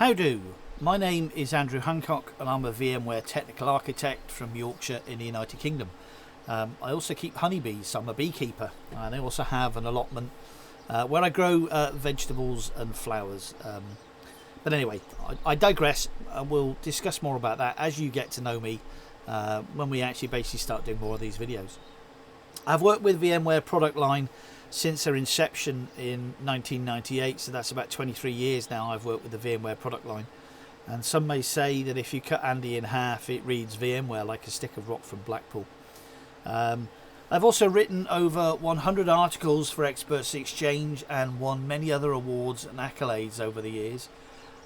How do? My name is Andrew Hancock and I'm a VMware technical architect from Yorkshire in the United Kingdom. I also keep honeybees, so I'm a beekeeper, and I also have an allotment where I grow vegetables and flowers. But anyway, I digress. We'll discuss more about that as you get to know me when we actually basically start doing more of these videos. I've worked with VMware product line since their inception in 1998, so that's about 23 years now I've worked with the VMware product line. And some may say that if you cut Andy in half, it reads VMware like a stick of rock from Blackpool. I've also written over 100 articles for Experts Exchange and won many other awards and accolades over the years.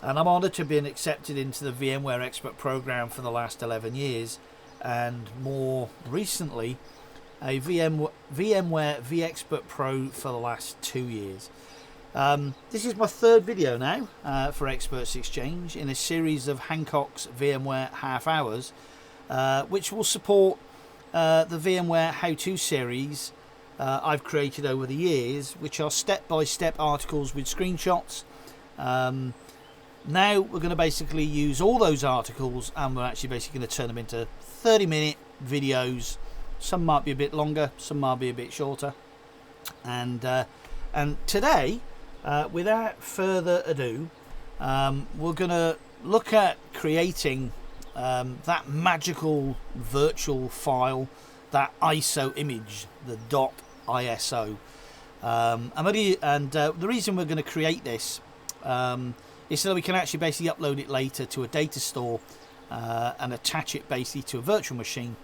And I'm honoured to have been accepted into the VMware Expert program for the last 11 years, and more recently a VMware vExpert Pro for the last 2 years. This is my third video now for Experts Exchange in a series of Hancock's VMware half hours, which will support the VMware how-to series I've created over the years, which are step-by-step articles with screenshots. Now we're going to basically use all those articles and we're actually basically going to turn them into 30-minute videos. Some might be a bit longer, some might be a bit shorter. And today, without further ado, we're going to look at creating that magical virtual file, that ISO image, the .iso. The reason we're going to create this is so that we can actually basically upload it later to a data store and attach it basically to a virtual machine,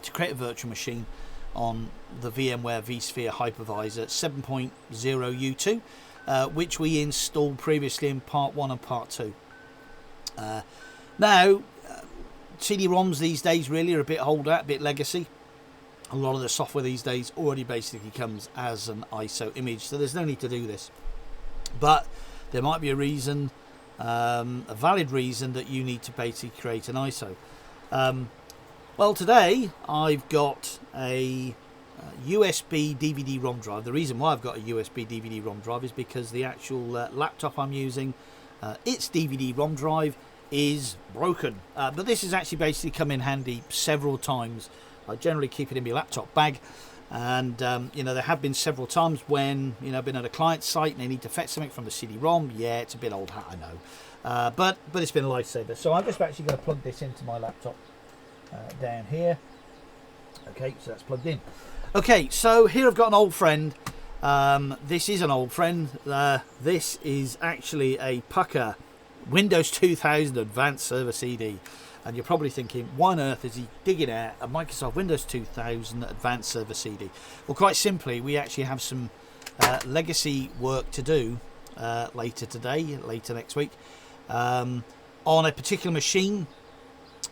to create a virtual machine on the VMware vSphere Hypervisor 7.0 U2, which we installed previously in part 1 and part 2. Now, CD-ROMs these days really are a bit older, a bit legacy. A lot of the software these days already basically comes as an ISO image, so there's no need to do this. But there might be a reason, a valid reason, that you need to basically create an ISO. Well, today I've got a USB DVD-ROM drive. The reason why I've got a USB DVD-ROM drive is because the actual laptop I'm using, its DVD-ROM drive is broken. But this has actually basically come in handy several times. I generally keep it in my laptop bag. And you know, there have been several times when, you know, I've been at a client site and they need to fetch something from the CD-ROM. Yeah, it's a bit old hat, I know, but it's been a lifesaver. So I'm just actually going to plug this into my laptop down here. Okay, so that's plugged in. Okay, so here I've got an old friend. This is an old friend. This is actually a Pucker Windows 2000 Advanced Server CD. And you're probably thinking, why on earth is he digging out a Microsoft Windows 2000 Advanced Server CD? Well, quite simply, we actually have some legacy work to do later today, later next week, on a particular machine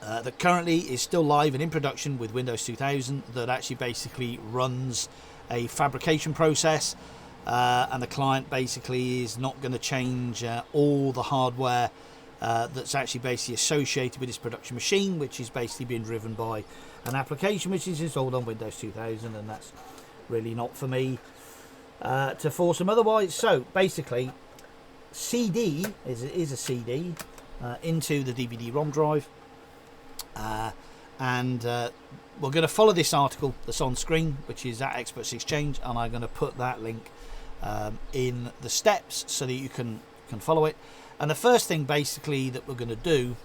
that currently is still live and in production with Windows 2000, that actually basically runs a fabrication process, and the client basically is not going to change all the hardware that's actually basically associated with this production machine, which is basically being driven by an application which is installed on Windows 2000, and that's really not for me to force them otherwise. So basically, CD is a CD into the DVD-ROM drive, and we're going to follow this article that's on screen, which is at Experts Exchange, and I'm going to put that link in the steps so that you can follow it. And the first thing basically that we're going to do,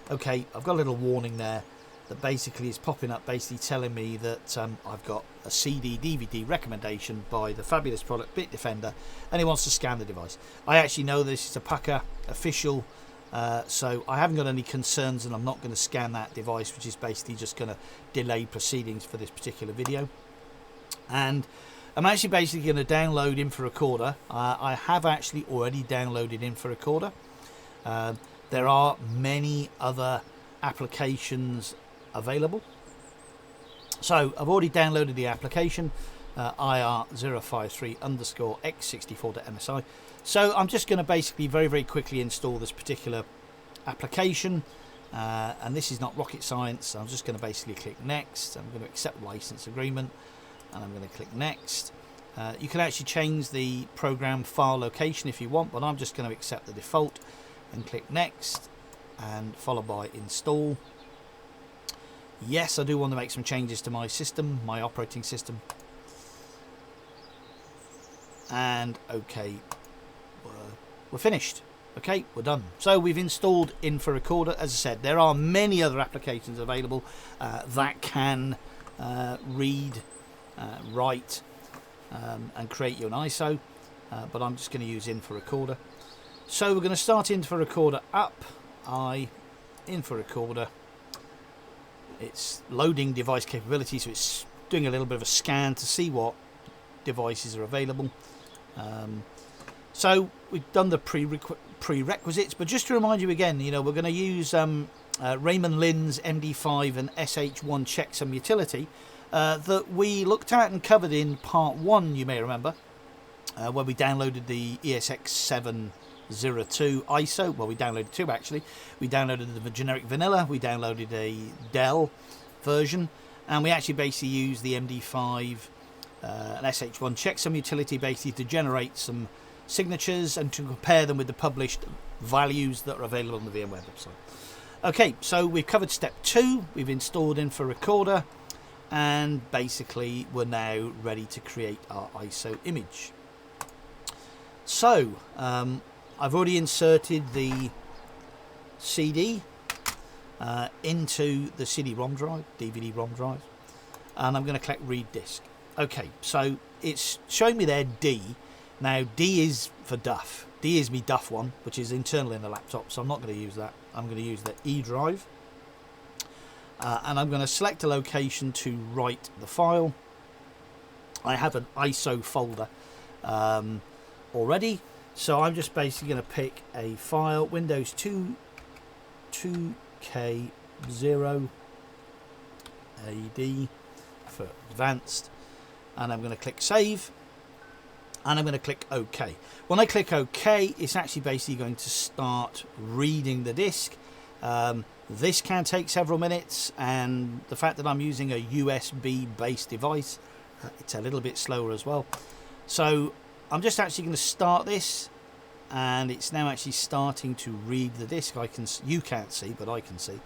okay, I've got a little warning there that basically is popping up, basically telling me that I've got a CD DVD recommendation by the fabulous product Bitdefender, and it wants to scan the device. I actually know this is a Pucker official, so I haven't got any concerns, and I'm not going to scan that device, which is basically just going to delay proceedings for this particular video. And I'm actually basically going to download Info Recorder. I have actually already downloaded Info Recorder. There are many other applications available. So I've already downloaded the application, IR053_x64.msi. So I'm just going to basically very, very quickly install this particular application. And this is not rocket science. So I'm just going to basically click next. I'm going to accept the license agreement. And I'm going to click next, You can actually change the program file location if you want, but I'm just going to accept the default and click next, and followed by install. Yes, I do want to make some changes to my system, my operating system. And okay, we're finished. Okay, we're done. So we've installed Info Recorder. As I said, there are many other applications available that can read, write, and create you an ISO, but I'm just going to use Info Recorder. So we're going to start Info Recorder up. Info Recorder. It's loading device capability, so it's doing a little bit of a scan to see what devices are available. So we've done the prerequisites, but just to remind you again, we're going to use Raymond Lin's MD5 and SH1 checksum utility that we looked at and covered in part 1, you may remember, where we downloaded the ESX702 ISO. Well, we downloaded 2 actually. We downloaded the generic vanilla, we downloaded a Dell version, and we actually basically used the MD5 and SH1 checksum utility basically to generate some signatures and to compare them with the published values that are available on the VMware website. Okay, so we've covered step 2, we've installed Info Recorder, and basically we're now ready to create our ISO image. So I've already inserted the CD into the CD-ROM drive, DVD-ROM drive, and I'm going to click read disk. Okay, so it's showing me there D. Now D is for DUF. D is me DUF one, which is internal in the laptop, so I'm not going to use that. I'm going to use the E drive, and I'm going to select a location to write the file. I have an ISO folder already, so I'm just basically going to pick a file, Windows 2K0 AD for advanced, and I'm going to click save, and I'm going to click OK. When I click OK, it's actually basically going to start reading the disk. This can take several minutes, and the fact that I'm using a USB based device, it's a little bit slower as well. So I'm just actually going to start this, and it's now actually starting to read the disk. You can't see, but I can see.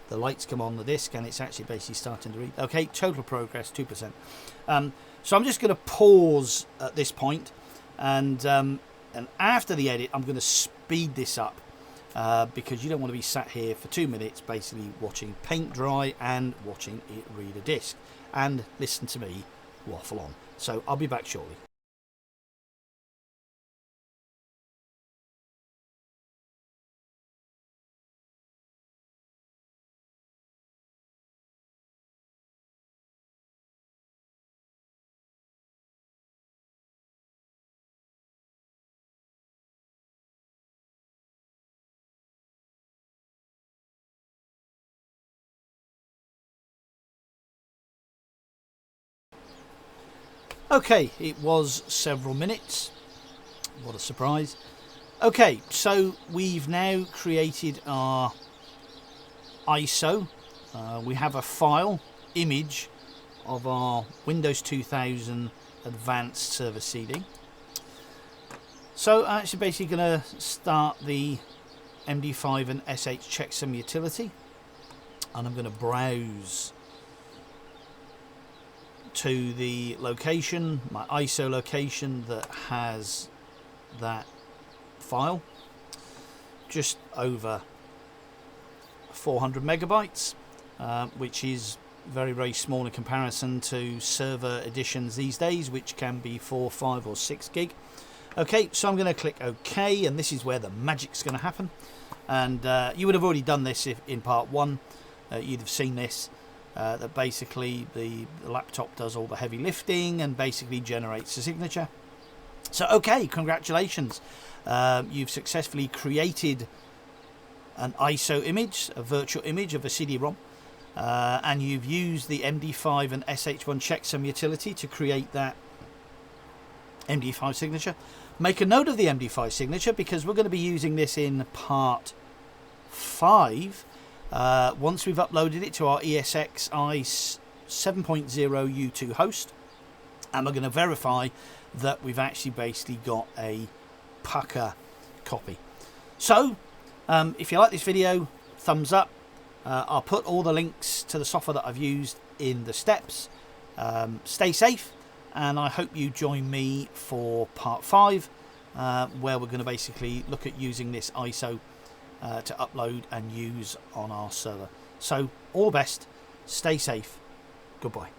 The lights come on the disk, and it's actually basically starting to read. Okay, total progress 2%. So I'm just going to pause at this point, and after the edit, I'm going to speed this up because you don't want to be sat here for 2 minutes, basically watching paint dry and watching it read a disk and listen to me waffle on. So I'll be back shortly. Okay, it was several minutes. What a surprise. Okay, so we've now created our ISO. We have a file, image of our Windows 2000 Advanced Server CD. So I'm actually basically going to start the MD5 and SH checksum utility, and I'm going to browse to the location, my ISO location that has that file, just over 400 megabytes, which is very, very small in comparison to server editions these days, which can be 4, 5 or 6 gig. Okay, so I'm going to click OK, and this is where the magic's going to happen. And you would have already done this if in part 1. You'd have seen this, that basically the laptop does all the heavy lifting and basically generates a signature. So okay, congratulations. You've successfully created an ISO image, a virtual image of a CD-ROM, and you've used the MD5 and SH1 checksum utility to create that MD5 signature. Make a note of the MD5 signature because we're going to be using this in part 5 once we've uploaded it to our ESXi 7.0 U2 host, and we're going to verify that we've actually basically got a pucker copy. So if you like this video, thumbs up. I'll put all the links to the software that I've used in the steps. Stay safe, and I hope you join me for part 5, where we're going to basically look at using this ISO to upload and use on our server. So all the best, stay safe, goodbye.